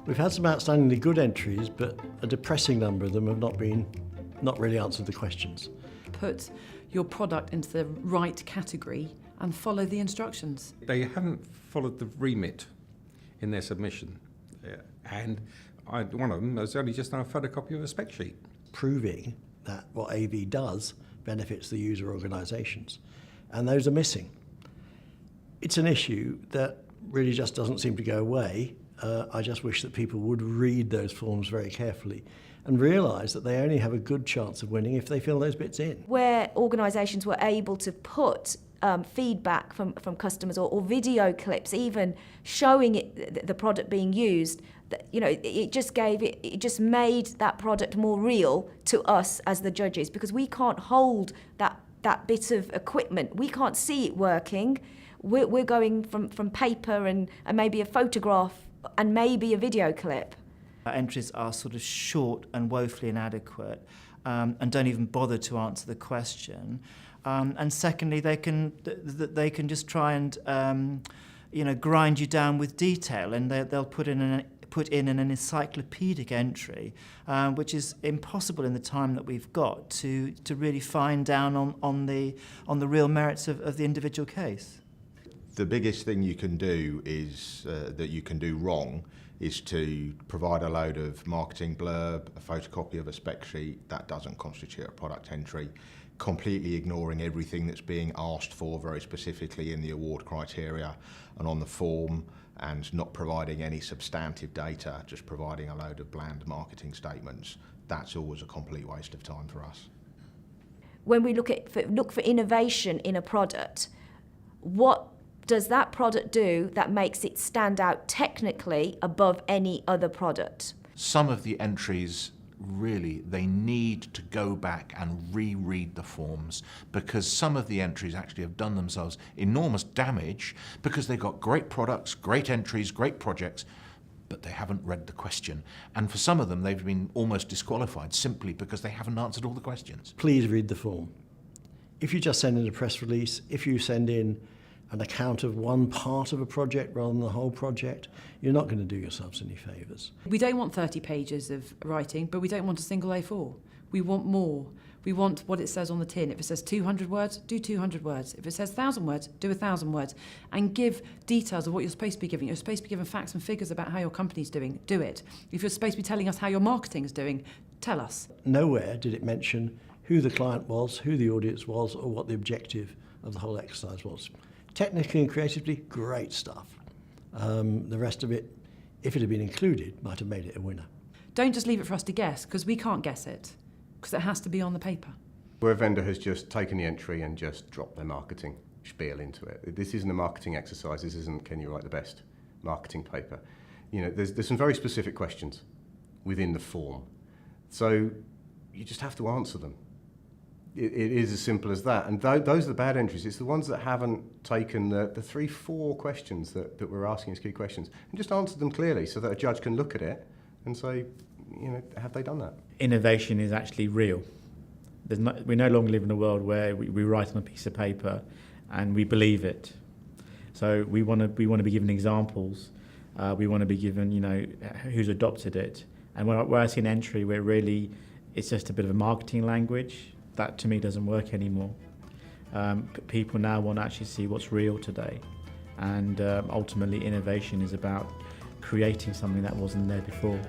We've had some outstandingly good entries, but a depressing number of them have not really answered the questions. Put your product into the right category and follow the instructions. They haven't followed the remit in their submission. And one of them has only just done a photocopy of a spec sheet. Proving that what AV does benefits the user organisations, and those are missing. It's an issue that really just doesn't seem to go away. I just wish that people would read those forms very carefully and realise that they only have a good chance of winning if they fill those bits in. Where organisations were able to put feedback from customers or video clips even showing the product being used, it just made that product more real to us as the judges, because we can't hold that bit of equipment. We can't see it working. We're going from paper and maybe a photograph and maybe a video clip. Our entries are sort of short and woefully inadequate and don't even bother to answer the question. And secondly, they can just try and grind you down with detail, and they'll put in an encyclopedic entry, which is impossible in the time that we've got to really find down on the real merits of the individual case. The biggest thing you can do is that you can do wrong is to provide a load of marketing blurb, a photocopy of a spec sheet. That doesn't constitute a product entry. Completely ignoring everything that's being asked for very specifically in the award criteria and on the form, and not providing any substantive data, just providing a load of bland marketing statements. That's always a complete waste of time for us. When we look for innovation in a product, what does that product do that makes it stand out technically above any other product? Some of the entries, really, they need to go back and reread the forms, because some of the entries actually have done themselves enormous damage because they've got great products, great entries, great projects, but they haven't read the question. And for some of them, they've been almost disqualified simply because they haven't answered all the questions. Please read the form. If you just send in a press release, if you send in an account of one part of a project rather than the whole project, you're not going to do yourselves any favours. We don't want 30 pages of writing, but we don't want a single A4. We want more. We want what it says on the tin. If it says 200 words, do 200 words. If it says 1,000 words, do 1,000 words. And give details of what you're supposed to be giving. You're supposed to be giving facts and figures about how your company's doing. Do it. If you're supposed to be telling us how your marketing is doing, tell us. Nowhere did it mention who the client was, who the audience was, or what the objective of the whole exercise was. Technically and creatively, great stuff. The rest of it, if it had been included, might have made it a winner. Don't just leave it for us to guess, because we can't guess it, because it has to be on the paper. Where a vendor has just taken the entry and just dropped their marketing spiel into it. This isn't a marketing exercise. This isn't, can you write the best marketing paper? There's some very specific questions within the form. So you just have to answer them. It is as simple as that. And those are the bad entries. It's the ones that haven't taken the 3-4 questions that we're asking as key questions and just answer them clearly so that a judge can look at it and say, have they done that? Innovation is actually real. We no longer live in a world where we write on a piece of paper and we believe it. So we want to be given examples. We want to be given, who's adopted it. And where I see an entry where really it's just a bit of a marketing language, that to me doesn't work anymore. People now want to actually see what's real today, and ultimately innovation is about creating something that wasn't there before.